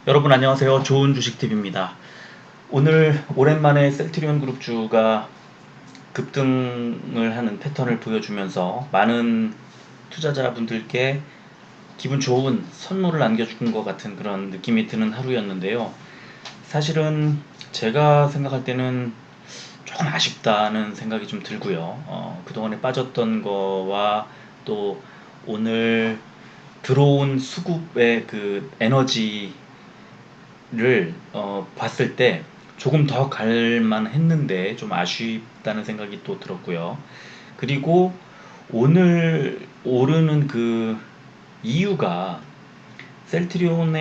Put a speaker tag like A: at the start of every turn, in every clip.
A: 여러분 안녕하세요. 좋은 주식TV입니다. 오늘 오랜만에 셀트리온 그룹주가 급등을 하는 패턴을 보여주면서 많은 투자자분들께 기분 좋은 선물을 안겨준 것 같은 그런 느낌이 드는 하루였는데요. 사실은 제가 생각할 때는 조금 아쉽다는 생각이 좀 들고요. 그동안에 빠졌던 거와 또 오늘 들어온 수급의 그 에너지를 봤을 때 조금 더 갈만 했는데 좀 아쉽다는 생각이 또 들었고요. 그리고 오늘 오르는 그 이유가 셀트리온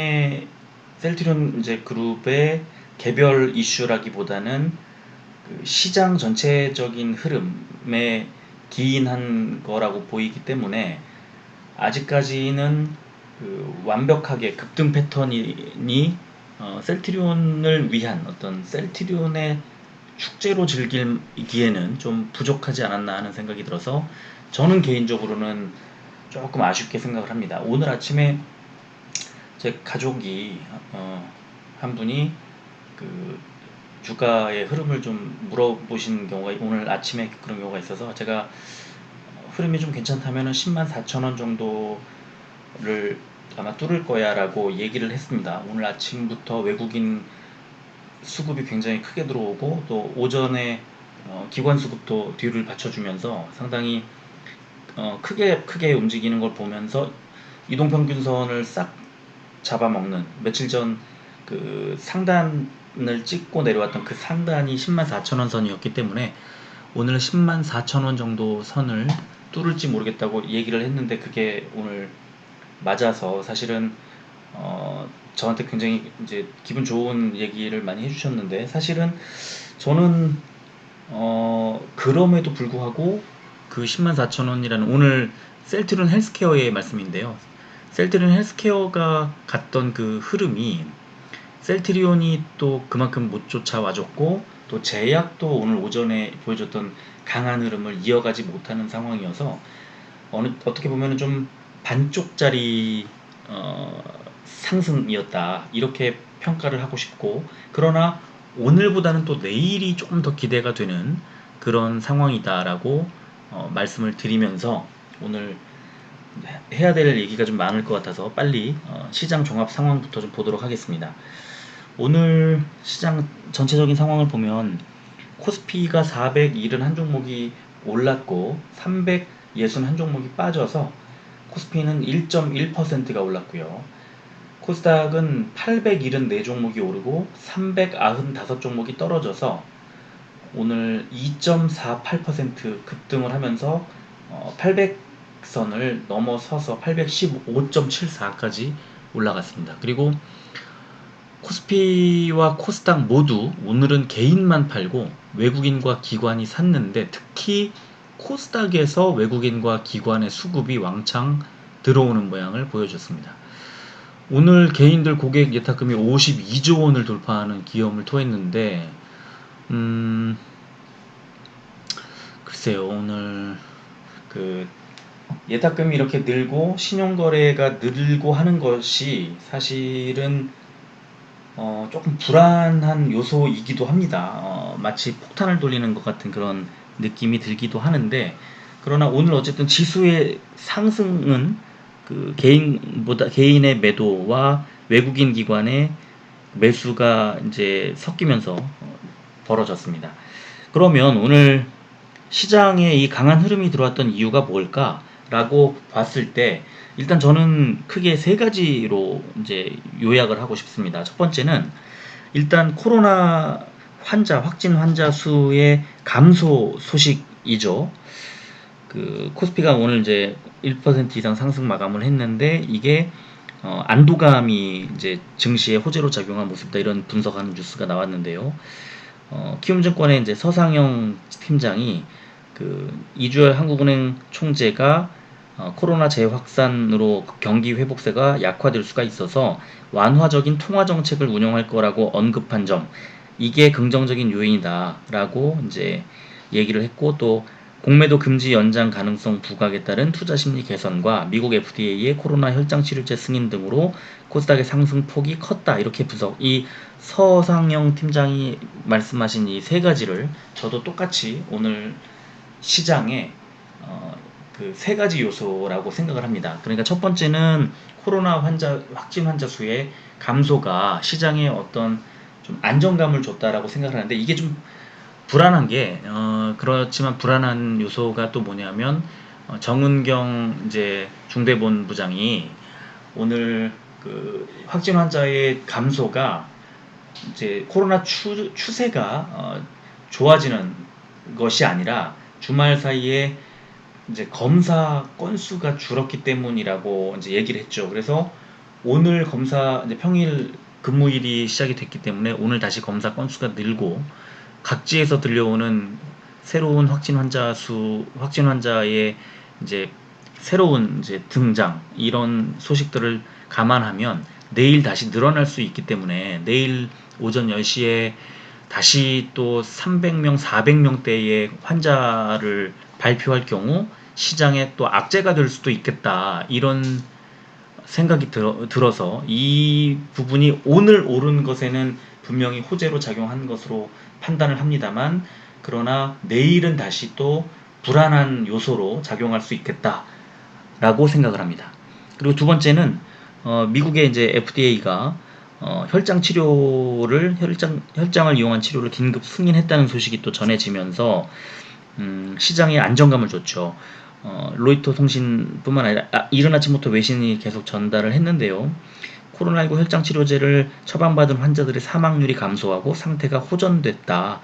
A: 이제 그룹의 개별 이슈라기보다는 그 시장 전체적인 흐름에 기인한 거라고 보이기 때문에 아직까지는 그 완벽하게 급등 패턴이 셀트리온을 위한 어떤 셀트리온의 축제로 즐기기에는 좀 부족하지 않았나 하는 생각이 들어서 저는 개인적으로는 조금 아쉽게 생각을 합니다. 오늘 아침에 제 가족이 한 분이 그 주가의 흐름을 좀 물어보신 경우가 오늘 아침에 그런 경우가 있어서 제가 흐름이 좀 괜찮다면 104,000원 정도를 아마 뚫을 거야 라고 얘기를 했습니다. 오늘 아침부터 외국인 수급이 굉장히 크게 들어오고 또 오전에 기관 수급도 뒤를 받쳐주면서 상당히 크게 움직이는 걸 보면서 이동평균선을 싹 잡아먹는 며칠 전 그 상단을 찍고 내려왔던 그 상단이 104,000원 선이었기 때문에 오늘 104,000원 정도 선을 뚫을지 모르겠다고 얘기를 했는데 그게 오늘 맞아서 사실은 저한테 굉장히 이제 기분 좋은 얘기를 많이 해주셨는데 사실은 저는 그럼에도 불구하고 그 104,000원이라는 오늘 셀트리온 헬스케어의 말씀인데요. 셀트리온 헬스케어가 갔던 그 흐름이 셀트리온이 또 그만큼 못 쫓아와줬고 또 제약도 오늘 오전에 보여줬던 강한 흐름을 이어가지 못하는 상황이어서 어떻게 보면 좀 반쪽짜리 상승이었다 이렇게 평가를 하고 싶고 그러나 오늘보다는 또 내일이 조금 더 기대가 되는 그런 상황이다라고 말씀을 드리면서 오늘 해야 될 얘기가 좀 많을 것 같아서 빨리 시장 종합 상황부터 좀 보도록 하겠습니다. 오늘 시장 전체적인 상황을 보면 코스피가 471 종목이 올랐고 361 종목이 빠져서 코스피는 1.1%가 올랐고요. 코스닥은 874 종목이 오르고 395 종목이 떨어져서 오늘 2.48% 급등을 하면서 800선을 넘어서서 815.74까지 올라갔습니다. 그리고 코스피와 코스닥 모두 오늘은 개인만 팔고 외국인과 기관이 샀는데 특히 코스닥에서 외국인과 기관의 수급이 왕창 들어오는 모양을 보여줬습니다. 오늘 개인들 고객 예탁금이 52조 원을 돌파하는 기염을 토했는데 글쎄요 오늘 그 예탁금이 이렇게 늘고 신용거래가 늘고 하는 것이 사실은 조금 불안한 요소이기도 합니다. 마치 폭탄을 돌리는 것 같은 그런 느낌이 들기도 하는데 그러나 오늘 어쨌든 지수의 상승은 그 개인의 매도와 외국인 기관의 매수가 이제 섞이면서 벌어졌습니다. 그러면 오늘 시장에 이 강한 흐름이 들어왔던 이유가 뭘까라고 봤을 때 일단 저는 크게 세 가지로 이제 요약을 하고 싶습니다. 첫 번째는 일단 코로나 확진 환자 수의 감소 소식이죠. 그 코스피가 오늘 이제 1% 이상 상승 마감을 했는데 이게 안도감이 이제 증시에 호재로 작용한 모습이다 이런 분석하는 뉴스가 나왔는데요. 키움증권의 이제 서상영 팀장이 그 이주열 한국은행 총재가 코로나 재확산으로 경기 회복세가 약화될 수가 있어서 완화적인 통화 정책을 운영할 거라고 언급한 점 이게 긍정적인 요인이다라고 이제 얘기를 했고 또 공매도 금지 연장 가능성 부각에 따른 투자 심리 개선과 미국 FDA의 코로나 혈장 치료제 승인 등으로 코스닥의 상승폭이 컸다. 이렇게 분석. 이 서상영 팀장이 말씀하신 이 세 가지를 저도 똑같이 오늘 시장에 그 세 가지 요소라고 생각을 합니다. 그러니까 첫 번째는 코로나 확진 환자 수의 감소가 시장에 어떤 좀 안정감을 줬다라고 생각을 하는데, 이게 좀 불안한 게 그렇지만 불안한 요소가 또 뭐냐면, 정은경 이제 중대본부장이 오늘 그 확진 환자의 감소가 이제 코로나 추세가 좋아지는 것이 아니라 주말 사이에 이제 검사 건수가 줄었기 때문이라고 이제 얘기를 했죠. 그래서 오늘 검사 이제 평일 근무일이 시작이 됐기 때문에 오늘 다시 검사 건수가 늘고, 각지에서 들려오는 새로운 확진 환자의 이제 새로운 이제 등장, 이런 소식들을 감안하면 내일 다시 늘어날 수 있기 때문에 내일 오전 10시에 다시 또 300명, 400명대의 환자를 발표할 경우 시장에 또 악재가 될 수도 있겠다, 이런 생각이 들어서 이 부분이 오늘 오른 것에는 분명히 호재로 작용한 것으로 판단을 합니다만, 그러나 내일은 다시 또 불안한 요소로 작용할 수 있겠다라고 생각을 합니다. 그리고 두 번째는 미국의 이제 FDA가 혈장을 이용한 치료를 긴급 승인했다는 소식이 또 전해지면서 시장에 안정감을 줬죠. 로이터 통신뿐만 아니라 이른 아침부터 외신이 계속 전달을 했는데요. 코로나19 혈장 치료제를 처방받은 환자들의 사망률이 감소하고 상태가 호전됐다.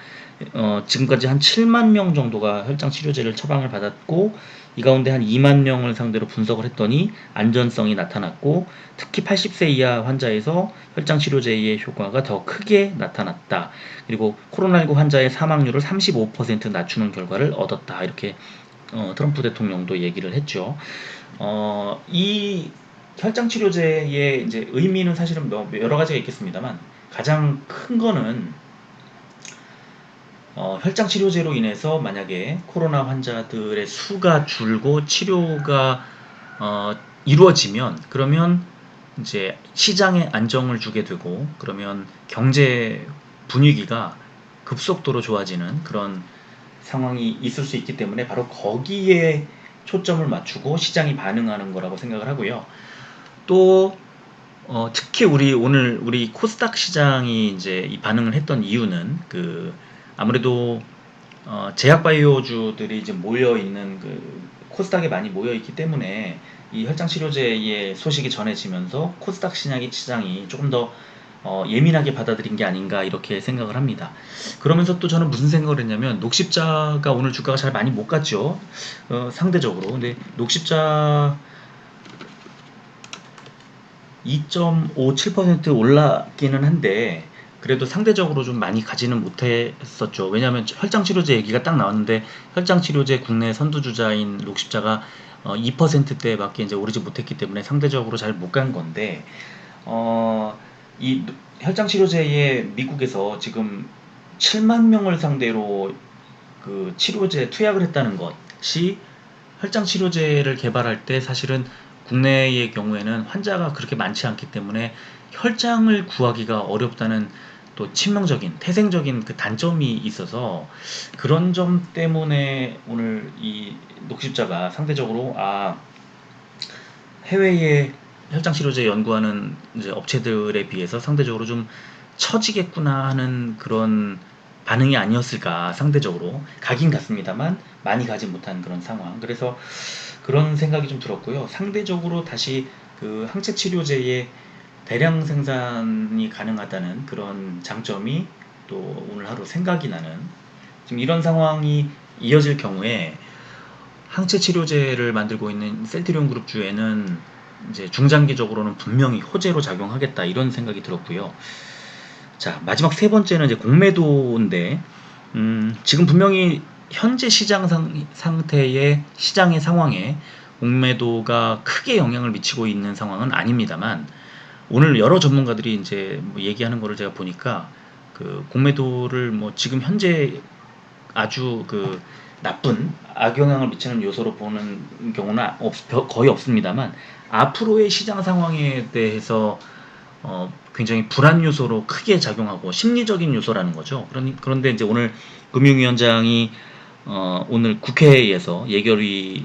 A: 지금까지 한 7만 명 정도가 혈장 치료제를 처방을 받았고, 이 가운데 한 2만 명을 상대로 분석을 했더니 안전성이 나타났고, 특히 80세 이하 환자에서 혈장 치료제의 효과가 더 크게 나타났다. 그리고 코로나19 환자의 사망률을 35% 낮추는 결과를 얻었다. 이렇게 트럼프 대통령도 얘기를 했죠. 이 혈장 치료제의 이제 의미는 사실은 여러 가지가 있겠습니다만, 가장 큰 거는 혈장 치료제로 인해서 만약에 코로나 환자들의 수가 줄고 치료가 이루어지면, 그러면 이제 시장에 안정을 주게 되고, 그러면 경제 분위기가 급속도로 좋아지는 그런 상황이 있을 수 있기 때문에 바로 거기에 초점을 맞추고 시장이 반응하는 거라고 생각을 하고요. 또 특히 오늘 우리 코스닥 시장이 이제 이 반응을 했던 이유는 아무래도 제약바이오주들이 이제 모여 있는 코스닥에 많이 모여 있기 때문에 이 혈장 치료제의 소식이 전해지면서 코스닥 시장이 조금 더 예민하게 받아들인 게 아닌가, 이렇게 생각을 합니다. 그러면서 또 저는 무슨 생각을 했냐면, 녹십자가 오늘 주가가 잘 많이 못 갔죠. 상대적으로. 근데 녹십자 2.57% 올랐기는 한데 그래도 상대적으로 좀 많이 가지는 못했었죠. 왜냐하면 혈장 치료제 얘기가 딱 나왔는데, 혈장 치료제 국내 선두주자인 녹십자가 2%대밖에 이제 오르지 못했기 때문에 상대적으로 잘 못 간 건데, 이 혈장 치료제에 미국에서 지금 7만 명을 상대로 그 치료제 투약을 했다는 것이, 혈장 치료제를 개발할 때 사실은 국내의 경우에는 환자가 그렇게 많지 않기 때문에 혈장을 구하기가 어렵다는 또 치명적인 태생적인 그 단점이 있어서, 그런 점 때문에 오늘 이 녹십자가 상대적으로 해외에 혈장 치료제 연구하는 이제 업체들에 비해서 상대적으로 좀 처지겠구나 하는 그런 반응이 아니었을까. 상대적으로 가긴 갔습니다만 많이 가지 못한 그런 상황. 그래서 그런 생각이 좀 들었고요. 상대적으로 다시 그 항체 치료제의 대량 생산이 가능하다는 그런 장점이 또 오늘 하루 생각이 나는, 지금 이런 상황이 이어질 경우에 항체 치료제를 만들고 있는 셀트리온 그룹주에는 이제 중장기적으로는 분명히 호재로 작용하겠다, 이런 생각이 들었고요. 자, 마지막 세 번째는 이제 공매도인데, 지금 분명히 현재 시장 상태의 시장의 상황에 공매도가 크게 영향을 미치고 있는 상황은 아닙니다만, 오늘 여러 전문가들이 이제 뭐 얘기하는 거를 제가 보니까 공매도를 뭐 지금 현재 아주 나쁜 악영향을 미치는 요소로 보는 경우는 거의 없습니다만, 앞으로의 시장 상황에 대해서 굉장히 불안 요소로 크게 작용하고 심리적인 요소라는 거죠. 그런데 이제 오늘 금융위원장이 오늘 국회에서 예결위에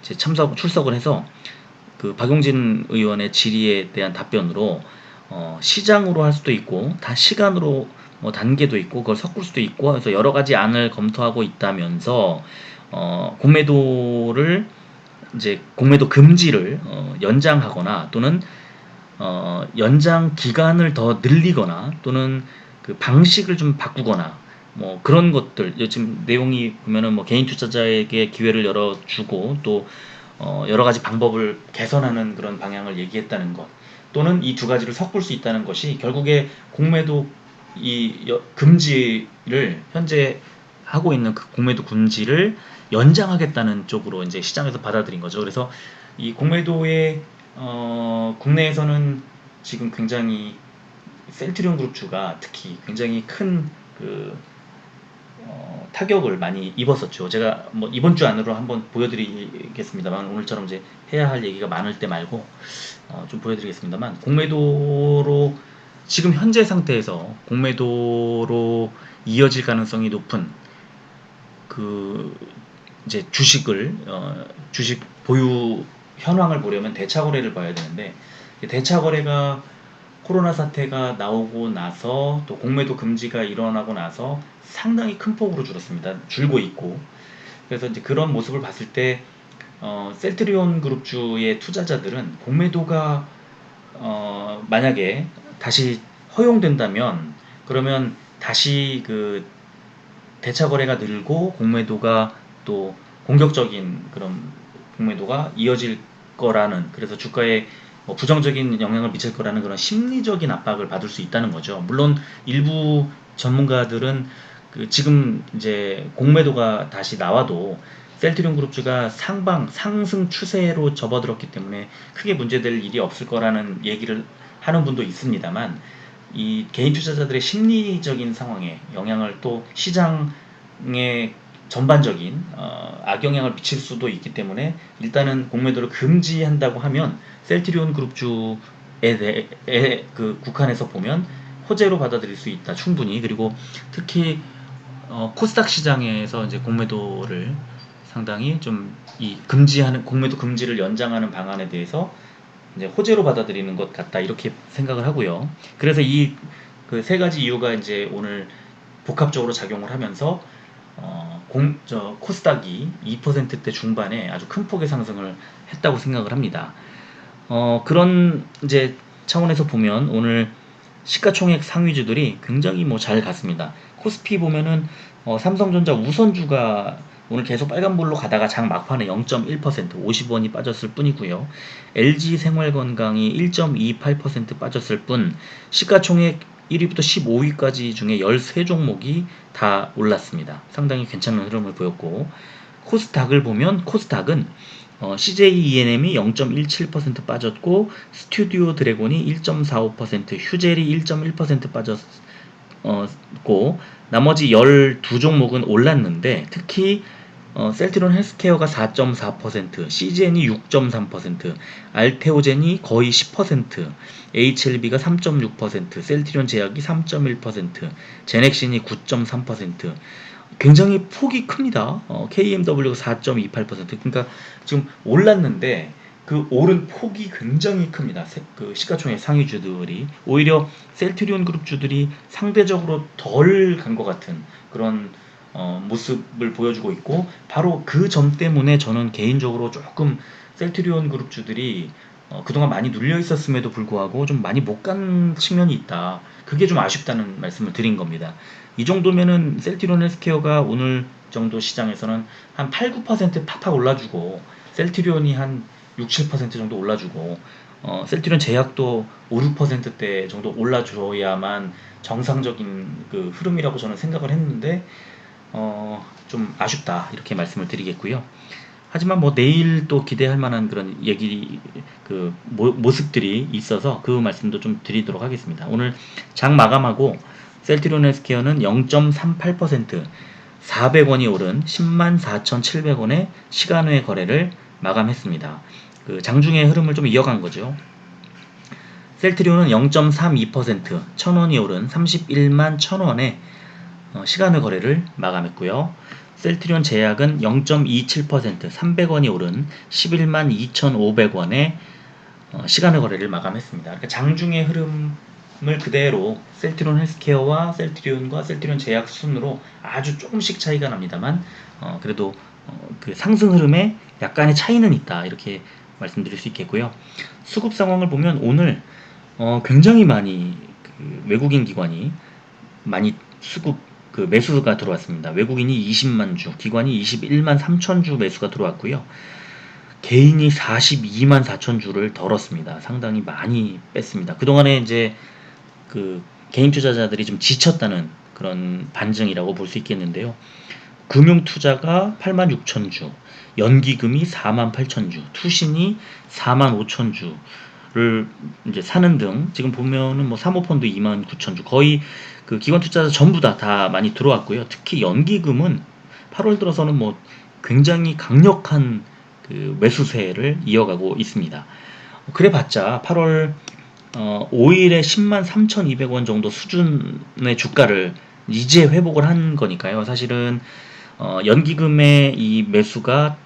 A: 출석을 해서 그 박용진 의원의 질의에 대한 답변으로 시장으로 할 수도 있고 시간으로 단계도 있고 그걸 섞을 수도 있고 그래서 여러 가지 안을 검토하고 있다면서 공매도를 이제 공매도 금지를 연장하거나 또는 연장 기간을 더 늘리거나 또는 그 방식을 좀 바꾸거나 뭐 그런 것들, 요즘 내용이 보면은 뭐 개인 투자자에게 기회를 열어주고 또 여러 가지 방법을 개선하는 그런 방향을 얘기했다는 것, 또는 이 두 가지를 섞을 수 있다는 것이 결국에 공매도 금지를 현재 하고 있는 그 공매도 금지를 연장하겠다는 쪽으로 이제 시장에서 받아들인 거죠. 그래서 이 공매도의 국내에서는 지금 굉장히 셀트리온 그룹주가 특히 굉장히 큰 그 타격을 많이 입었었죠. 제가 뭐 이번 주 안으로 한번 보여드리겠습니다만, 오늘처럼 이제 해야 할 얘기가 많을 때 말고 좀 보여드리겠습니다만, 공매도로 지금 현재 상태에서 공매도로 이어질 가능성이 높은 그 이제 주식 보유 현황을 보려면 대차거래를 봐야 되는데, 대차거래가 코로나 사태가 나오고 나서 또 공매도 금지가 일어나고 나서 상당히 큰 폭으로 줄고 있고, 그래서 이제 그런 모습을 봤을 때 셀트리온 그룹주의 투자자들은 공매도가 만약에 다시 허용된다면, 그러면 다시 그 대차 거래가 늘고 공매도가 또 공격적인 그런 공매도가 이어질 거라는, 그래서 주가에 부정적인 영향을 미칠 거라는 그런 심리적인 압박을 받을 수 있다는 거죠. 물론 일부 전문가들은 지금 이제 공매도가 다시 나와도 셀트리온 그룹주가 상승 추세로 접어들었기 때문에 크게 문제될 일이 없을 거라는 얘기를 하는 분도 있습니다만, 이 개인 투자자들의 심리적인 상황에 영향을, 또 시장에 전반적인 악영향을 미칠 수도 있기 때문에 일단은 공매도를 금지한다고 하면 셀트리온 그룹주에 대해 국한에서 보면 호재로 받아들일 수 있다, 충분히. 그리고 특히 코스닥 시장에서 이제 공매도를 상당히 좀 공매도 금지를 연장하는 방안에 대해서 이제 호재로 받아들이는 것 같다, 이렇게 생각을 하고요. 그래서 이 그 세 가지 이유가 이제 오늘 복합적으로 작용을 하면서 코스닥이 2%대 중반에 아주 큰 폭의 상승을 했다고 생각을 합니다. 그런 이제 차원에서 보면 오늘 시가총액 상위주들이 굉장히 잘 갔습니다. 코스피 보면은 삼성전자 우선주가 오늘 계속 빨간불로 가다가 장 막판에 0.1% 50원이 빠졌을 뿐이고요. LG생활건강이 1.28% 빠졌을 뿐, 시가총액 1위부터 15위까지 중에 13종목이 다 올랐습니다. 상당히 괜찮은 흐름을 보였고, 코스닥을 보면 코스닥은 CJ ENM이 0.17% 빠졌고, 스튜디오 드래곤이 1.45%, 휴젤이 1.1% 빠졌고, 나머지 12종목은 올랐는데, 특히 셀트리온 헬스케어가 4.4%, CGN이 6.3%, 알테오젠이 거의 10%, HLB가 3.6%, 셀트리온 제약이 3.1%, 제넥신이 9.3%, 굉장히 폭이 큽니다. KMW가 4.28%, 그러니까 지금 올랐는데 그 오른 폭이 굉장히 큽니다. 그 시가총액 상위주들이 오히려 셀트리온 그룹주들이 상대적으로 덜 간 것 같은 그런 모습을 보여주고 있고, 바로 그 점 때문에 저는 개인적으로 조금 셀트리온 그룹주들이 그동안 많이 눌려 있었음에도 불구하고 좀 많이 못 간 측면이 있다, 그게 좀 아쉽다는 말씀을 드린 겁니다. 이 정도면은 셀트리온 헬스케어가 오늘 정도 시장에서는 한 8, 9% 팍팍 올라주고, 셀트리온이 한 6, 7% 정도 올라주고, 셀트리온 제약도 5, 6%대 정도 올라줘야만 정상적인 그 흐름이라고 저는 생각을 했는데 좀 아쉽다, 이렇게 말씀을 드리겠고요. 하지만 내일 또 기대할 만한 그런 모습들이 있어서 그 말씀도 좀 드리도록 하겠습니다. 오늘 장 마감하고 셀트리온 헬스케어는 0.38%, 400원이 오른 104,700원의 시간외 거래를 마감했습니다. 그 장중의 흐름을 좀 이어간 거죠. 셀트리온은 0.32%, 1000원이 오른 31만 1000원에 시간외 거래를 마감했고요. 셀트리온 제약은 0.27%, 300원이 오른 11만 2500원에 시간외 거래를 마감했습니다. 그러니까 장중의 흐름을 그대로 셀트리온 헬스케어와 셀트리온과 셀트리온 제약 순으로 아주 조금씩 차이가 납니다만 그래도 그 상승 흐름에 약간의 차이는 있다, 이렇게 말씀드릴 수 있겠고요. 수급 상황을 보면 오늘 굉장히 많이 그 외국인 기관이 많이 수급 그 매수가 들어왔습니다. 외국인이 20만 주, 기관이 21만 3천 주 매수가 들어왔고요. 개인이 42만 4천 주를 덜었습니다. 상당히 많이 뺐습니다. 그동안에 이제 그 개인 투자자들이 좀 지쳤다는 그런 반증이라고 볼 수 있겠는데요. 금융 투자가 8만 6천 주, 연기금이 4만 8천 주, 투신이 4만 5천 주를 이제 사는 등, 지금 보면은 뭐 사모펀드 2만 9천 주, 거의 그 기관 투자자 전부 다 많이 들어왔고요. 특히 연기금은 8월 들어서는 뭐 굉장히 강력한 그 매수세를 이어가고 있습니다. 그래봤자 8월 5일에 10만 3,200원 정도 수준의 주가를 이제 회복을 한 거니까요. 사실은 연기금의 이 매수가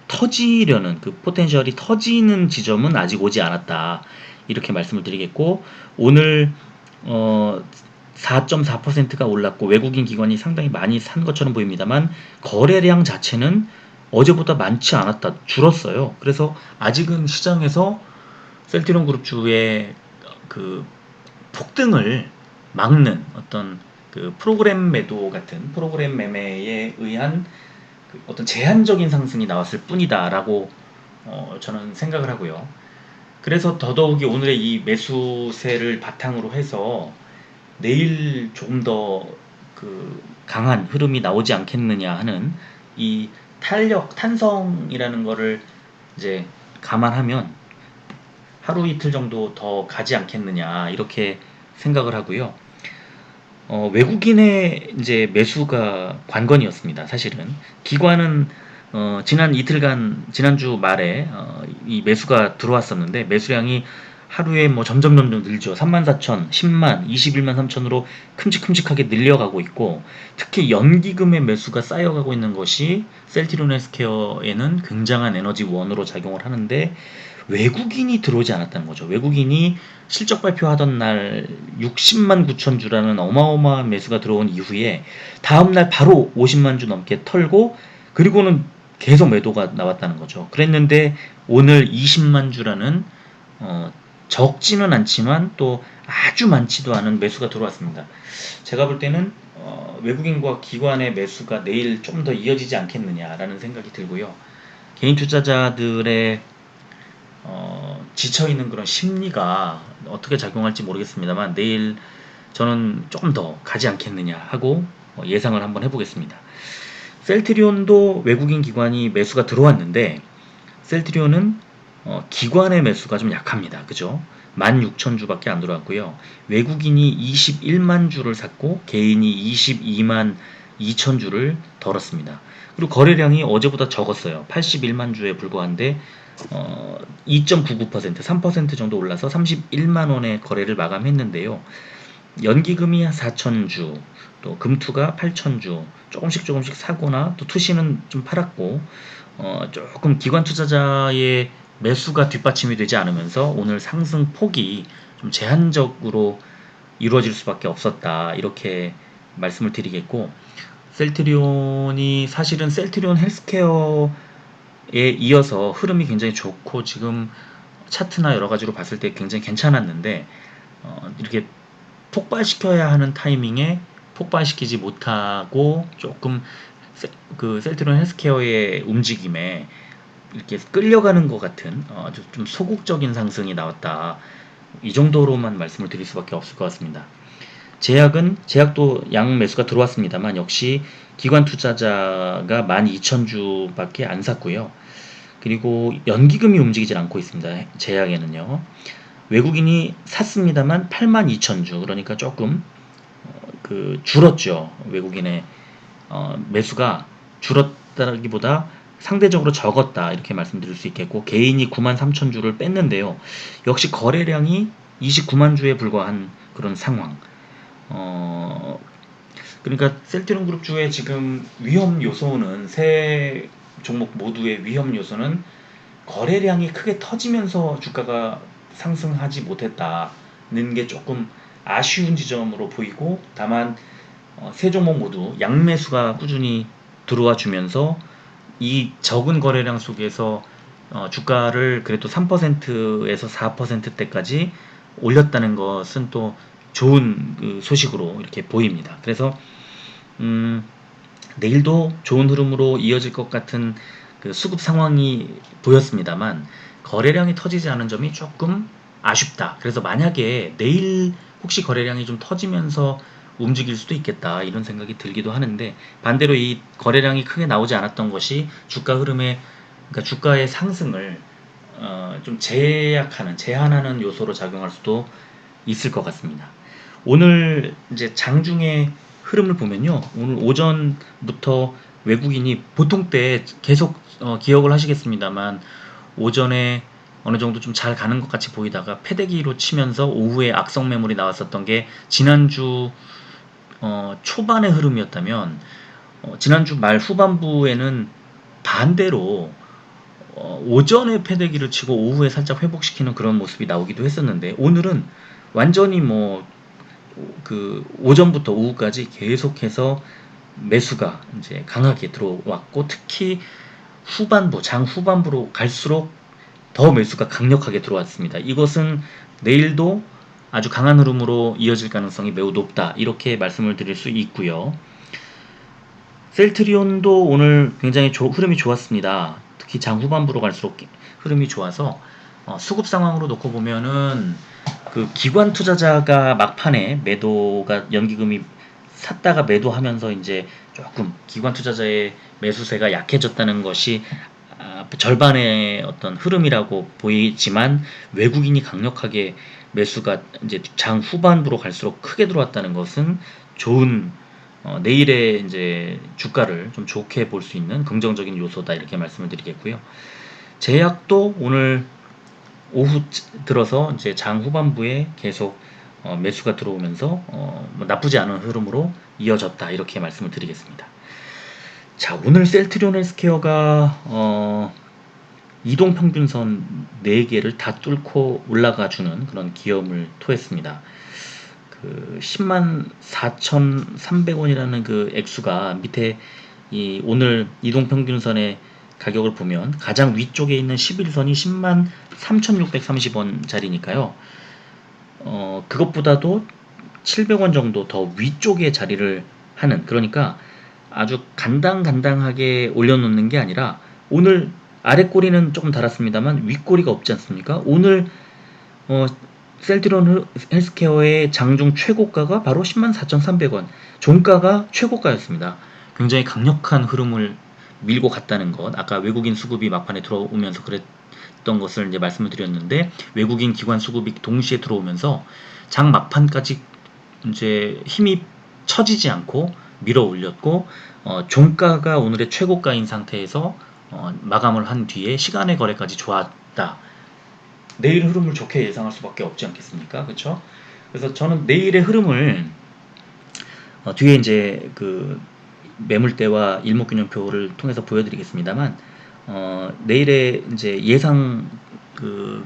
A: 터지려는 그 포텐셜이 터지는 지점은 아직 오지 않았다, 이렇게 말씀을 드리겠고, 오늘 4.4%가 올랐고 외국인 기관이 상당히 많이 산 것처럼 보입니다만 거래량 자체는 어제보다 많지 않았다, 줄었어요. 그래서 아직은 시장에서 셀트리온 그룹주의 그 폭등을 막는 어떤 그 프로그램 매도 같은 프로그램 매매에 의한 그 어떤 제한적인 상승이 나왔을 뿐이다라고 저는 생각을 하고요. 그래서 더더욱이 오늘의 이 매수세를 바탕으로 해서 내일 조금 더 그 강한 흐름이 나오지 않겠느냐 하는 이 탄성이라는 거를 이제 감안하면 하루 이틀 정도 더 가지 않겠느냐, 이렇게 생각을 하고요. 외국인의 이제 매수가 관건이었습니다. 사실은 기관은 지난 이틀간, 지난주 말에 이 매수가 들어왔었는데 매수량이 하루에 뭐 점점 늘죠. 34,000, 10만, 21만 3천으로 큼직큼직하게 늘려가고 있고, 특히 연기금의 매수가 쌓여가고 있는 것이 셀트리온 헬스케어에는 굉장한 에너지 원으로 작용을 하는데 외국인이 들어오지 않았다는 거죠. 외국인이 실적 발표하던 날 60만 9천 주라는 어마어마한 매수가 들어온 이후에 다음날 바로 50만 주 넘게 털고, 그리고는 계속 매도가 나왔다는 거죠. 그랬는데 오늘 20만 주라는 적지는 않지만 또 아주 많지도 않은 매수가 들어왔습니다. 제가 볼 때는 외국인과 기관의 매수가 내일 좀 더 이어지지 않겠느냐라는 생각이 들고요. 개인 투자자들의 지쳐있는 그런 심리가 어떻게 작용할지 모르겠습니다만 내일 저는 조금 더 가지 않겠느냐 하고 예상을 한번 해보겠습니다. 셀트리온도 외국인 기관이 매수가 들어왔는데 셀트리온은 기관의 매수가 좀 약합니다. 그죠? 16,000주밖에 안 들어왔고요. 외국인이 21만 주를 샀고 개인이 22만 2천 주를 덜었습니다. 그리고 거래량이 어제보다 적었어요. 81만 주에 불과한데 2.99%, 3% 정도 올라서 31만 원의 거래를 마감했는데요. 연기금이 4,000주, 또 금투가 8,000주, 조금씩 사거나 또 투시는 좀 팔았고, 조금 기관 투자자의 매수가 뒷받침이 되지 않으면서 오늘 상승 폭이 좀 제한적으로 이루어질 수밖에 없었다, 이렇게 말씀을 드리겠고, 셀트리온이 사실은 셀트리온 헬스케어에 이어서 흐름이 굉장히 좋고 지금 차트나 여러 가지로 봤을 때 굉장히 괜찮았는데 이렇게 폭발시켜야 하는 타이밍에 폭발시키지 못하고 조금 그 셀트리온 헬스케어의 움직임에 이렇게 끌려가는 것 같은 좀 소극적인 상승이 나왔다, 이 정도로만 말씀을 드릴 수밖에 없을 것 같습니다. 제약도 양 매수가 들어왔습니다만 역시 기관 투자자가 12,000주밖에 안 샀고요. 그리고 연기금이 움직이질 않고 있습니다. 제약에는요. 외국인이 샀습니다만 82,000주, 그러니까 조금 그 줄었죠. 외국인의 매수가 줄었다기보다 상대적으로 적었다 이렇게 말씀드릴 수 있겠고, 개인이 93,000주를 뺐는데요. 역시 거래량이 29만 주에 불과한 그런 상황. 그러니까 셀트리온 그룹주의 지금 위험 요소는, 세 종목 모두의 위험 요소는 거래량이 크게 터지면서 주가가 상승하지 못했다는 게 조금 아쉬운 지점으로 보이고, 다만 세 종목 모두 양매수가 꾸준히 들어와 주면서 이 적은 거래량 속에서 주가를 그래도 3%에서 4%대까지 올렸다는 것은 또 좋은 그 소식으로 이렇게 보입니다. 그래서 내일도 좋은 흐름으로 이어질 것 같은 그 수급 상황이 보였습니다만, 거래량이 터지지 않은 점이 조금 아쉽다. 그래서 만약에 내일 혹시 거래량이 좀 터지면서 움직일 수도 있겠다 이런 생각이 들기도 하는데, 반대로 이 거래량이 크게 나오지 않았던 것이 주가 흐름에, 그러니까 주가의 상승을 좀 제한하는 요소로 작용할 수도 있을 것 같습니다. 오늘 이제 장중에 흐름을 보면요, 오늘 오전부터 외국인이, 보통 때 계속 기억을 하시겠습니다만, 오전에 어느 정도 좀 잘 가는 것 같이 보이다가 패대기로 치면서 오후에 악성 매물이 나왔었던 게 지난주 초반의 흐름이었다면, 지난주 말 후반부에는 반대로 오전에 패대기를 치고 오후에 살짝 회복시키는 그런 모습이 나오기도 했었는데, 오늘은 완전히 그 오전부터 오후까지 계속해서 매수가 이제 강하게 들어왔고, 특히 장 후반부로 갈수록 더 매수가 강력하게 들어왔습니다. 이것은 내일도 아주 강한 흐름으로 이어질 가능성이 매우 높다 이렇게 말씀을 드릴 수 있고요. 셀트리온도 오늘 굉장히 흐름이 좋았습니다. 특히 장 후반부로 갈수록 흐름이 좋아서 수급 상황으로 놓고 보면은 그 기관 투자자가 막판에 매도가, 연기금이 샀다가 매도하면서 이제 조금 기관 투자자의 매수세가 약해졌다는 것이 절반의 어떤 흐름이라고 보이지만, 외국인이 강력하게 매수가 이제 장 후반부로 갈수록 크게 들어왔다는 것은 좋은, 내일의 이제 주가를 좀 좋게 볼 수 있는 긍정적인 요소다 이렇게 말씀을 드리겠고요. 제약도 오늘 오후 들어서 이제 장 후반부에 계속 매수가 들어오면서 나쁘지 않은 흐름으로 이어졌다 이렇게 말씀을 드리겠습니다. 자, 오늘 셀트리온 헬스케어가 이동평균선 4개를 다 뚫고 올라가주는 그런 기염을 토했습니다. 그 104,300원이라는 그 액수가 밑에 오늘 이동평균선의 가격을 보면 가장 위쪽에 있는 11선이 103,630원 짜리니까요. 그것보다도 700원 정도 더 위쪽에 자리를 하는, 그러니까 아주 간당간당하게 올려놓는 게 아니라, 오늘 아래 꼬리는 조금 달았습니다만 윗꼬리가 없지 않습니까? 오늘 셀트리온 헬스케어의 장중 최고가가 바로 104,300원, 종가가 최고가였습니다. 굉장히 강력한 흐름을 밀고 갔다는 것, 아까 외국인 수급이 막판에 들어오면서 그랬던 것을 이제 말씀을 드렸는데, 외국인 기관 수급이 동시에 들어오면서 장 막판까지 이제 힘이 처지지 않고 밀어 올렸고, 종가가 오늘의 최고가인 상태에서 마감을 한 뒤에 시간의 거래까지 좋았다. 내일 흐름을 좋게 예상할 수밖에 없지 않겠습니까? 그렇죠? 그래서 저는 내일의 흐름을 뒤에 이제 그 매물대와 일목균형표를 통해서 보여드리겠습니다만, 내일의 이제 예상 그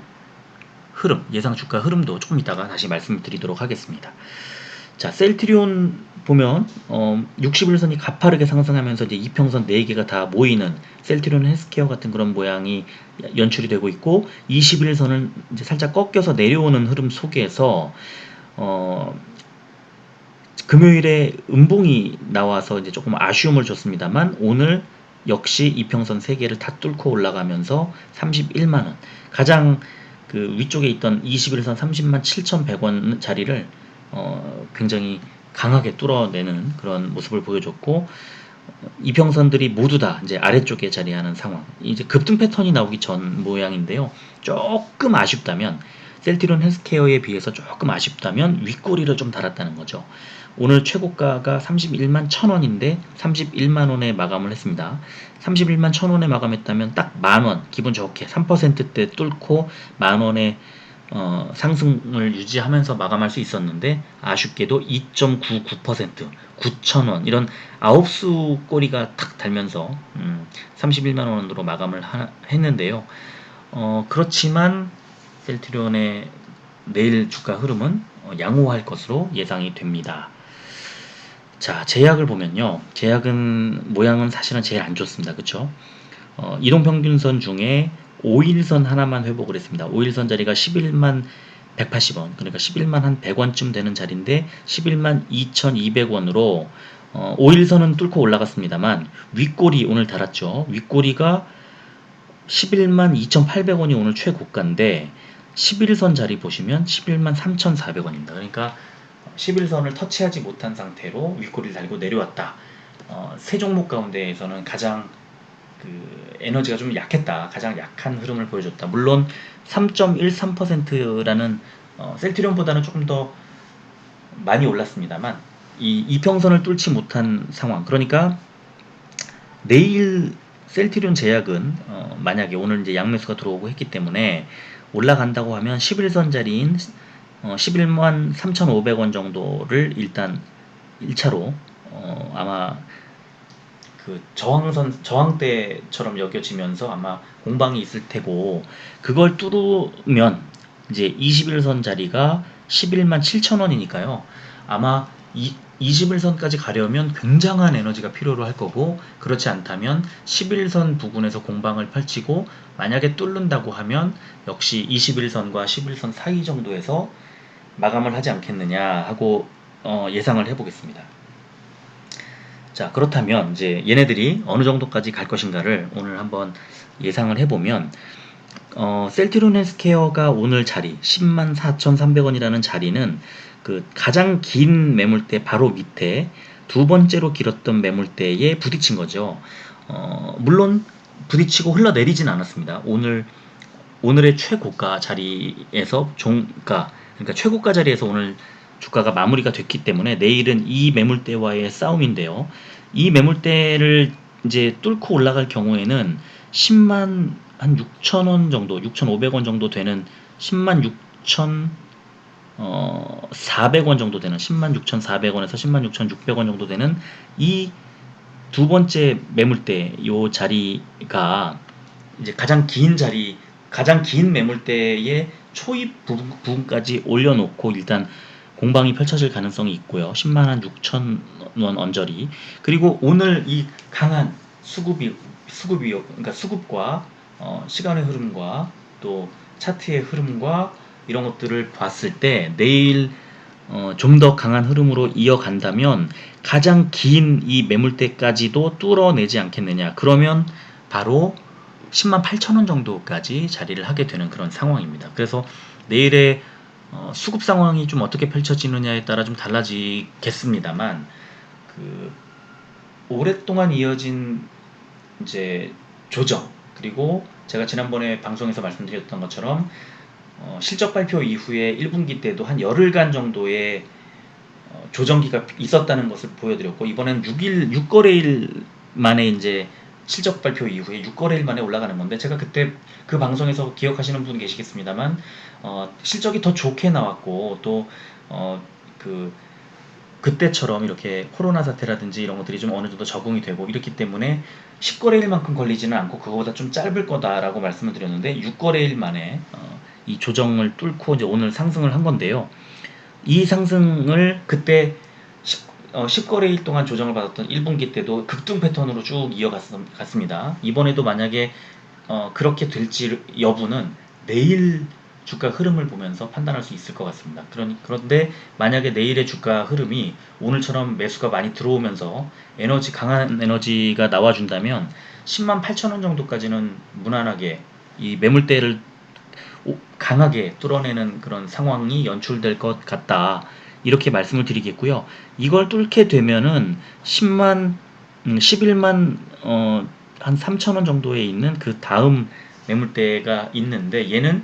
A: 흐름, 예상 주가 흐름도 조금 이따가 다시 말씀드리도록 하겠습니다. 자, 셀트리온 보면 60일선이 가파르게 상승하면서 이제 이평선 4개가 다 모이는 셀트리온 헬스케어 같은 그런 모양이 연출이 되고 있고, 21선은 이제 살짝 꺾여서 내려오는 흐름 속에서 금요일에 음봉이 나와서 이제 조금 아쉬움을 줬습니다만, 오늘 역시 이평선 3개를 다 뚫고 올라가면서 31만원, 가장 그 위쪽에 있던 21선 30만 7,100원 자리를 굉장히 강하게 뚫어내는 그런 모습을 보여줬고, 이평선들이 모두 다 이제 아래쪽에 자리하는 상황, 이제 급등 패턴이 나오기 전 모양인데요. 조금 아쉽다면 셀트리온 헬스케어에 비해서 조금 아쉽다면 윗꼬리를 좀 달았다는 거죠. 오늘 최고가가 31만 1,000원인데 31만 원에 마감을 했습니다. 31만 1,000원에 마감했다면 딱 만원, 기분 좋게 3%대 뚫고 만원에 상승을 유지하면서 마감할 수 있었는데 아쉽게도 2.99%, 9,000원 이런 아홉수 꼬리가 탁 달면서 31만 원으로 마감을 했는데요. 그렇지만 셀트리온의 내일 주가 흐름은 양호할 것으로 예상이 됩니다. 자, 제약을 보면요. 제약은 모양은 사실은 제일 안 좋습니다. 그쵸? 이동평균선 중에 5일선 하나만 회복을 했습니다. 5일선 자리가 11만 180원, 그러니까 11만 한 100원쯤 되는 자리인데 11만 2,200원으로 5일선은 뚫고 올라갔습니다만 윗꼬리 오늘 달았죠. 윗꼬리가 11만 2,800원이 오늘 최고가인데 11선 자리 보시면 11만 3,400원입니다. 그러니까 11선을 터치하지 못한 상태로 윗꼬리를 달고 내려왔다. 세 종목 가운데에서는 가장 그 에너지가 좀 약했다. 가장 약한 흐름을 보여줬다. 물론 3.13%라는 셀트리온보다는 조금 더 많이 올랐습니다만 이 이평선을 뚫지 못한 상황. 그러니까 내일 셀트리온 제약은 만약에 오늘 이제 양매수가 들어오고 했기 때문에 올라간다고 하면 11선 자리인 11만 3,500원 정도를 일단 1차로 아마 그 저항대처럼 여겨지면서 아마 공방이 있을 테고 그걸 뚫으면 이제 21선 자리가 11만 7천원이니까요. 아마 21선까지 가려면 굉장한 에너지가 필요로 할 거고 그렇지 않다면 11선 부근에서 공방을 펼치고 만약에 뚫는다고 하면 역시 21선과 11선 사이 정도에서 마감을 하지 않겠느냐 하고 예상을 해보겠습니다. 자, 그렇다면 이제 얘네들이 어느 정도까지 갈 것인가를 오늘 한번 예상을 해보면 셀트리온 헬스케어가 오늘 자리 10만 4,300원이라는 자리는 그 가장 긴 매물대 바로 밑에 두 번째로 길었던 매물대에 부딪힌 거죠. 물론 부딪히고 흘러내리진 않았습니다. 오늘의 최고가 자리에서 그러니까 최고가 자리에서 오늘 주가가 마무리가 됐기 때문에 내일은 이 매물대와의 싸움인데요. 이 매물대를 이제 뚫고 올라갈 경우에는 10만 한 6,000원 정도, 6,500원 정도 되는 10만 6천 400원 정도 되는 10만 6,400원에서 10만 6,600원 정도 되는 이 두 번째 매물대 요 자리가 이제 가장 긴 매물대의 초입 부분까지 올려놓고 일단 공방이 펼쳐질 가능성이 있고요. 10만 6천원 언저리. 그리고 오늘 이 강한 그러니까 수급과 시간의 흐름과 또 차트의 흐름과 이런 것들을 봤을 때 내일 좀 더 강한 흐름으로 이어간다면 가장 긴 이 매물대까지도 뚫어내지 않겠느냐. 그러면 바로 10만 8천원 정도까지 자리를 하게 되는 그런 상황입니다. 그래서 내일의 수급 상황이 좀 어떻게 펼쳐지느냐에 따라 좀 달라지겠습니다만 그 오랫동안 이어진 이제 조정 그리고 제가 지난번에 방송에서 말씀드렸던 것처럼 실적 발표 이후에 1분기 때도 한 열흘간 정도의 조정기가 있었다는 것을 보여드렸고 이번엔 6거래일 만에 이제 실적 발표 이후에 6거래일 만에 올라가는 건데 제가 그때 그 방송에서 기억하시는 분 계시겠습니다만 실적이 더 좋게 나왔고 또 그때처럼 이렇게 코로나 사태라든지 이런 것들이 좀 어느 정도 적응이 되고 이렇기 때문에 10거래일만큼 걸리지는 않고 그거보다 좀 짧을 거다라고 말씀을 드렸는데 6거래일 만에 이 조정을 뚫고 이제 오늘 상승을 한 건데요. 이 상승을 그때 10거래일 동안 조정을 받았던 1분기 때도 급등 패턴으로 쭉 이어갔습니다. 이번에도 만약에 그렇게 될지 여부는 내일 주가 흐름을 보면서 판단할 수 있을 것 같습니다. 그런데 만약에 내일의 주가 흐름이 오늘처럼 매수가 많이 들어오면서 강한 에너지가 나와준다면 10만 8천원 정도까지는 무난하게 이 매물대를 강하게 뚫어내는 그런 상황이 연출될 것 같다. 이렇게 말씀을 드리겠고요. 이걸 뚫게 되면은 11만 한 3천원 정도에 있는 그 다음 매물대가 있는데 얘는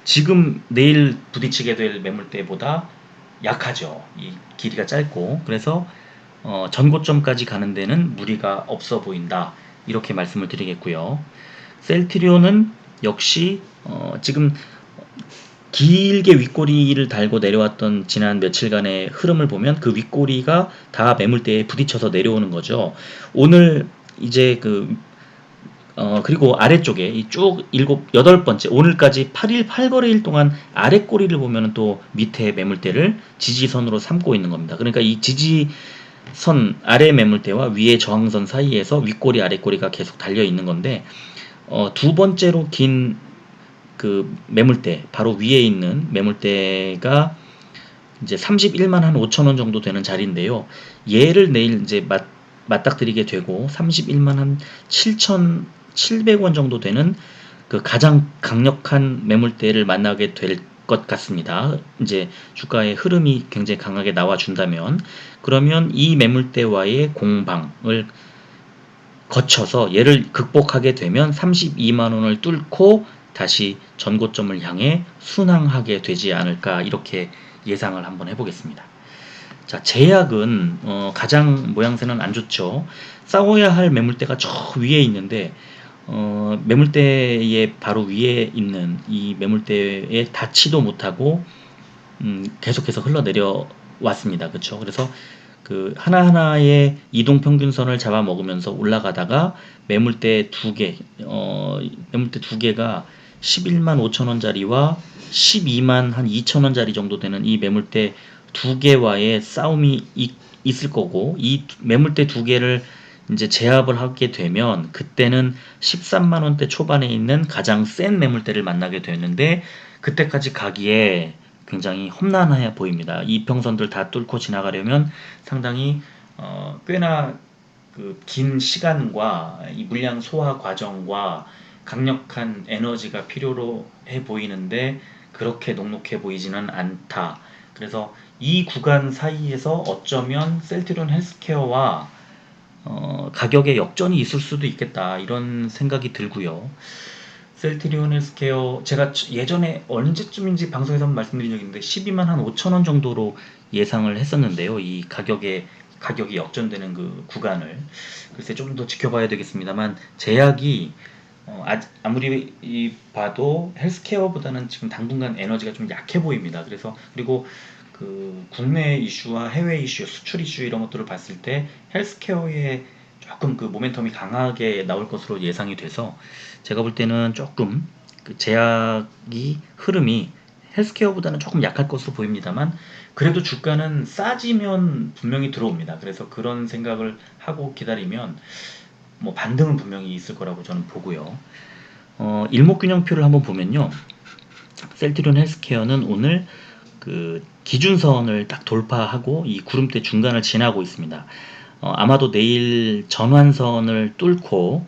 A: 지금 내일 부딪히게 될 매물대보다 약하죠. 이 길이가 짧고. 그래서 전고점까지 가는 데는 무리가 없어 보인다. 이렇게 말씀을 드리겠고요. 셀트리온은 역시 지금 길게 윗꼬리를 달고 내려왔던 지난 며칠간의 흐름을 보면 그 윗꼬리가 다 매물대에 부딪혀서 내려오는 거죠. 오늘 이제 그리고 아래쪽에 이 쭉 8번째, 오늘까지 8일 8거래일 동안 아래 꼬리를 보면 또 밑에 매물대를 지지선으로 삼고 있는 겁니다. 그러니까 이 지지선 아래 매물대와 위에 저항선 사이에서 윗꼬리 아래꼬리가 계속 달려 있는 건데, 두 번째로 긴 그 매물대, 바로 위에 있는 매물대가 이제 31만 한 5천 원 정도 되는 자리인데요. 얘를 내일 이제 맞닥뜨리게 되고 31만 한 7,700원 정도 되는 그 가장 강력한 매물대를 만나게 될 것 같습니다. 이제 주가의 흐름이 굉장히 강하게 나와준다면, 그러면 이 매물대와의 공방을 거쳐서 얘를 극복하게 되면 32만 원을 뚫고 다시 전고점을 향해 순항하게 되지 않을까, 이렇게 예상을 한번 해보겠습니다. 자, 제약은 가장 모양새는 안 좋죠. 싸워야 할 매물대가 저 위에 있는데 매물대의 바로 위에 있는 이 매물대에 닿지도 못하고 계속해서 흘러내려 왔습니다. 그렇죠? 그래서 그 하나하나의 이동평균선을 잡아먹으면서 올라가다가 매물대 두 개가 11만 5천 원짜리와 12만 한 2천 원짜리 정도 되는 이 매물대 두 개와의 싸움이 있을 거고, 이 매물대 두 개를 이제 제압을 하게 되면 그때는 13만 원대 초반에 있는 가장 센 매물대를 만나게 되는데, 그때까지 가기에 굉장히 험난해 보입니다. 이 평선들 다 뚫고 지나가려면 상당히 꽤나 그 긴 시간과 이 물량 소화 과정과 강력한 에너지가 필요로 해 보이는데 그렇게 녹록해 보이지는 않다. 그래서 이 구간 사이에서 어쩌면 셀트리온 헬스케어와 가격의 역전이 있을 수도 있겠다, 이런 생각이 들고요. 셀트리온 헬스케어, 제가 예전에 언제쯤인지 방송에서 한번 말씀드린 적이 있는데 12만 한 5천 원 정도로 예상을 했었는데요. 이 가격이 역전되는 그 구간을 글쎄 좀 더 지켜봐야 되겠습니다만, 제약이 아무리 봐도 헬스케어보다는 지금 당분간 에너지가 좀 약해 보입니다. 그래서 그리고 그 국내 이슈와 해외 이슈, 수출 이슈 이런 것들을 봤을 때 헬스케어에 조금 그 모멘텀이 강하게 나올 것으로 예상이 돼서, 제가 볼 때는 조금 그 제약이 흐름이 헬스케어보다는 조금 약할 것으로 보입니다만, 그래도 주가는 싸지면 분명히 들어옵니다. 그래서 그런 생각을 하고 기다리면 뭐 반등은 분명히 있을 거라고 저는 보고요. 일목균형표를 한번 보면요, 셀트리온 헬스케어는 오늘 그 기준선을 딱 돌파하고 이 구름대 중간을 지나고 있습니다. 아마도 내일 전환선을 뚫고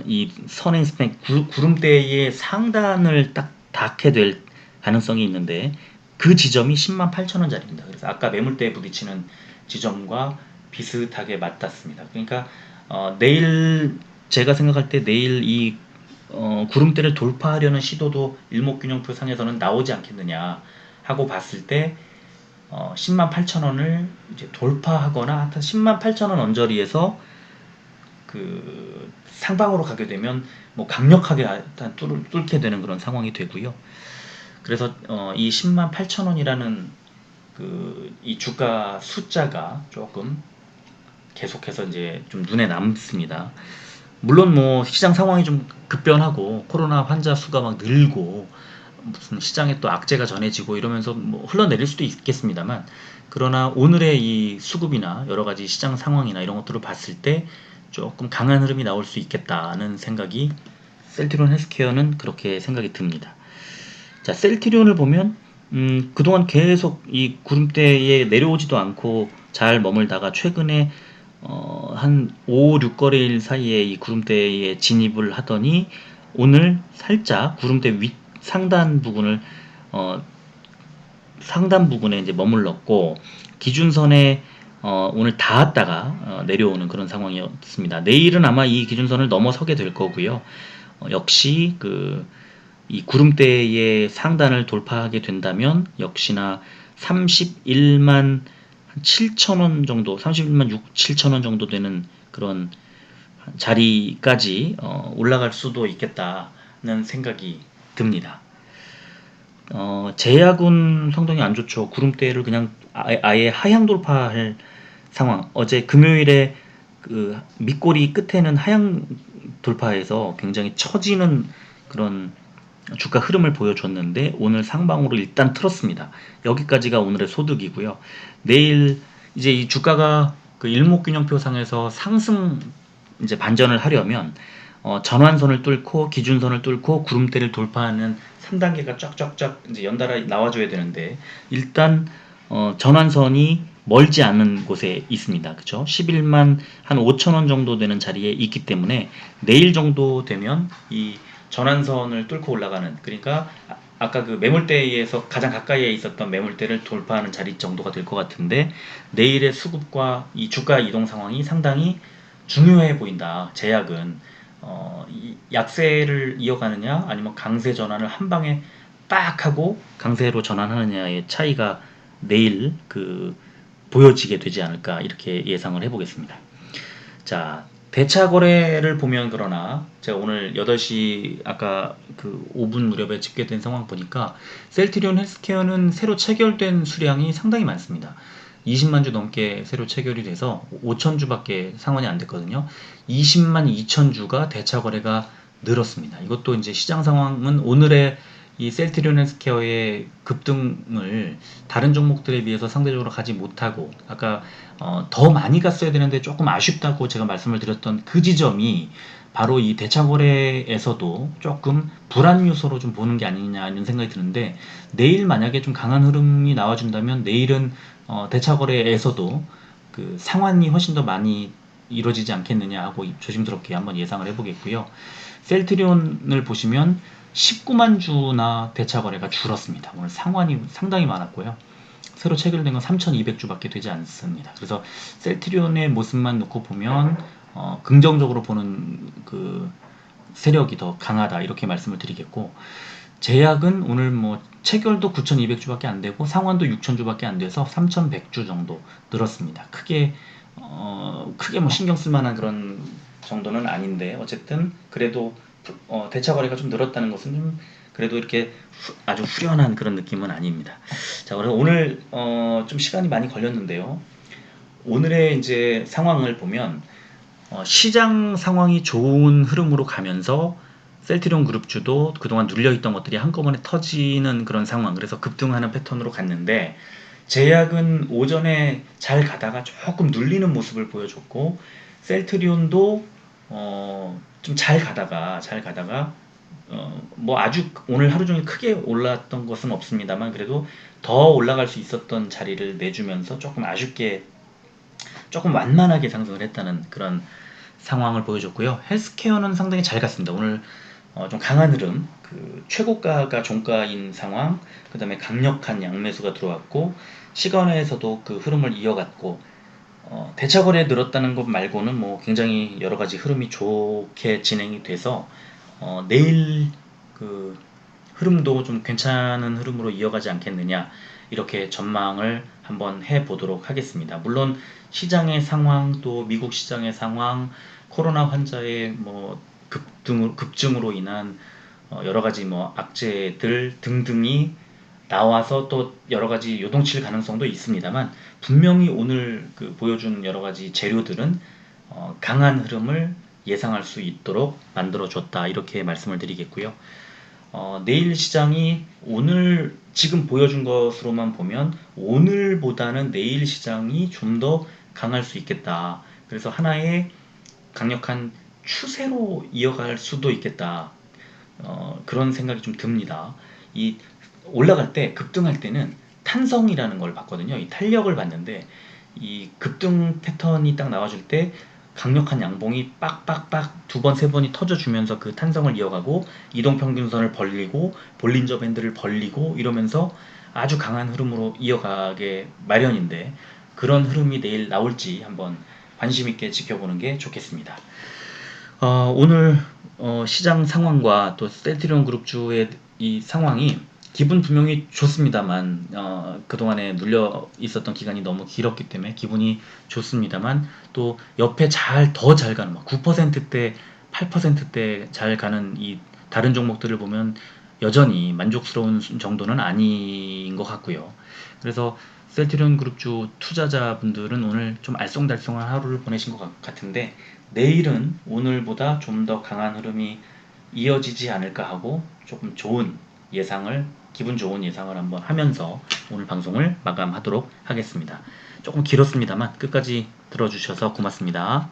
A: 이 선행 스팽 구름대의 상단을 딱 닿게 될 가능성이 있는데, 그 지점이 10만 8천 원짜리입니다. 그래서 아까 매물대에 부딪히는 지점과 비슷하게 맞닿습니다. 그러니까 내일, 제가 생각할 때 내일 이 구름대를 돌파하려는 시도도 일목균형표 상에서는 나오지 않겠느냐 하고 봤을 때 10만 8천 원을 이제 돌파하거나 하여튼 10만 8천 원 언저리에서 그 상방으로 가게 되면 뭐 강력하게 일단 뚫게 되는 그런 상황이 되고요. 그래서 이 10만 8천 원이라는 그 이 주가 숫자가 조금 계속해서 이제 좀 눈에 남습니다. 물론 뭐 시장 상황이 좀 급변하고 코로나 환자 수가 막 늘고 무슨 시장에 또 악재가 전해지고 이러면서 뭐 흘러내릴 수도 있겠습니다만, 그러나 오늘의 이 수급이나 여러 가지 시장 상황이나 이런 것들을 봤을 때 조금 강한 흐름이 나올 수 있겠다는 생각이, 셀트리온 헬스케어는 그렇게 생각이 듭니다. 자, 셀트리온을 보면 그동안 계속 이 구름대에 내려오지도 않고 잘 머물다가 최근에 한 5, 6거래일 사이에 이 구름대에 진입을 하더니 오늘 살짝 구름대 윗 상단 부분을 상단 부분에 이제 머물렀고, 기준선에 오늘 닿았다가 내려오는 그런 상황이었습니다. 내일은 아마 이 기준선을 넘어서게 될 거고요. 역시 그 이 구름대의 상단을 돌파하게 된다면 역시나 31만 7천원 정도, 31만 6, 7천원 정도 되는 그런 자리까지 올라갈 수도 있겠다는 생각이 듭니다. 제약은 상당히 안 좋죠. 구름대를 그냥 아예 하향 돌파할 상황. 어제 금요일에 그 밑꼬리 끝에는 하향 돌파해서 굉장히 처지는 그런 주가 흐름을 보여줬는데 오늘 상방으로 일단 틀었습니다. 여기까지가 오늘의 소득이고요. 내일 이제 이 주가가 그 일목균형표상에서 상승 이제 반전을 하려면 전환선을 뚫고 기준선을 뚫고 구름대를 돌파하는 3단계가 쫙쫙쫙 이제 연달아 나와줘야 되는데 일단 전환선이 멀지 않은 곳에 있습니다. 그쵸? 11만 한 5천원 정도 되는 자리에 있기 때문에 내일 정도 되면 이 전환선을 뚫고 올라가는, 그러니까 아까 그 매물대에서 가장 가까이에 있었던 매물대를 돌파하는 자리 정도가 될 것 같은데 내일의 수급과 이 주가 이동 상황이 상당히 중요해 보인다. 제약은 이 약세를 이어가느냐 아니면 강세 전환을 한 방에 빡 하고 강세로 전환하느냐의 차이가 내일 그 보여지게 되지 않을까 이렇게 예상을 해보겠습니다. 자, 대차 거래를 보면 그러나 제가 오늘 8시 아까 그 5분 무렵에 집계된 상황 보니까 셀트리온 헬스케어는 새로 체결된 수량이 상당히 많습니다. 20만 주 넘게 새로 체결이 돼서 5천 주밖에 상환이 안 됐거든요. 20만 2천 주가 대차 거래가 늘었습니다. 이것도 이제 시장 상황은 오늘의 이 셀트리온 헬스케어의 급등을 다른 종목들에 비해서 상대적으로 가지 못하고 아까 더 많이 갔어야 되는데 조금 아쉽다고 제가 말씀을 드렸던 그 지점이 바로 이 대차 거래에서도 조금 불안 요소로 좀 보는 게 아니냐 이런 생각이 드는데 내일 만약에 좀 강한 흐름이 나와준다면 내일은 대차 거래에서도 그 상환이 훨씬 더 많이 이루어지지 않겠느냐 하고 조심스럽게 한번 예상을 해보겠고요. 셀트리온을 보시면 19만 주나 대차 거래가 줄었습니다. 오늘 상환이 상당히 많았고요. 새로 체결된 건 3,200주밖에 되지 않습니다. 그래서 셀트리온의 모습만 놓고 보면 긍정적으로 보는 그 세력이 더 강하다 이렇게 말씀을 드리겠고 제약은 오늘 뭐 체결도 9,200주밖에 안 되고 상환도 6,000주밖에 안 돼서 3,100주 정도 늘었습니다. 크게 뭐 신경 쓸 만한 그런 정도는 아닌데 어쨌든 그래도 대차 거래가 좀 늘었다는 것은 좀 그래도 이렇게 아주 후련한 그런 느낌은 아닙니다. 자, 그래서 오늘 좀 시간이 많이 걸렸는데요. 오늘의 이제 상황을 보면 시장 상황이 좋은 흐름으로 가면서 셀트리온 그룹주도 그동안 눌려있던 것들이 한꺼번에 터지는 그런 상황, 그래서 급등하는 패턴으로 갔는데 제약은 오전에 잘 가다가 조금 눌리는 모습을 보여줬고 셀트리온도 좀 잘 가다가 뭐 아주 오늘 하루 종일 크게 올랐던 것은 없습니다만 그래도 더 올라갈 수 있었던 자리를 내주면서 조금 아쉽게 조금 완만하게 상승을 했다는 그런 상황을 보여줬고요. 헬스케어는 상당히 잘 갔습니다. 오늘 좀 강한 흐름, 그 최고가가 종가인 상황, 그 다음에 강력한 양매수가 들어왔고 시간에서도 그 흐름을 이어갔고 대차 거래에 늘었다는 것 말고는 뭐 굉장히 여러 가지 흐름이 좋게 진행이 돼서 내일 그 흐름도 좀 괜찮은 흐름으로 이어가지 않겠느냐 이렇게 전망을 한번 해보도록 하겠습니다. 물론 시장의 상황 또 미국 시장의 상황 코로나 환자의 뭐 급증으로 인한 여러 가지 뭐 악재들 등등이 나와서 또 여러 가지 요동칠 가능성도 있습니다만 분명히 오늘 그 보여준 여러 가지 재료들은 강한 흐름을 예상할 수 있도록 만들어줬다 이렇게 말씀을 드리겠고요. 내일 시장이 오늘 지금 보여준 것으로만 보면 오늘보다는 내일 시장이 좀 더 강할 수 있겠다. 그래서 하나의 강력한 추세로 이어갈 수도 있겠다. 그런 생각이 좀 듭니다. 이 올라갈 때 급등할 때는 탄성이라는 걸 봤거든요. 이 탄력을 봤는데 이 급등 패턴이 딱 나와줄 때 강력한 양봉이 빡빡빡 두 번, 세 번이 터져주면서 그 탄성을 이어가고 이동평균선을 벌리고 볼린저 밴드를 벌리고 이러면서 아주 강한 흐름으로 이어가게 마련인데 그런 흐름이 내일 나올지 한번 관심 있게 지켜보는 게 좋겠습니다. 오늘 시장 상황과 또 셀트리온 그룹주의 이 상황이 기분 분명히 좋습니다만 그동안에 눌려 있었던 기간이 너무 길었기 때문에 기분이 좋습니다만 또 옆에 더 잘 가는 9%대 8%대 잘 가는 이 다른 종목들을 보면 여전히 만족스러운 정도는 아닌 것 같고요. 그래서 셀트리온 그룹주 투자자분들은 오늘 좀 알쏭달쏭한 하루를 보내신 것 같은데 내일은 오늘보다 좀 더 강한 흐름이 이어지지 않을까 하고 조금 기분 좋은 예상을 한번 하면서 오늘 방송을 마감하도록 하겠습니다. 조금 길었습니다만 끝까지 들어주셔서 고맙습니다.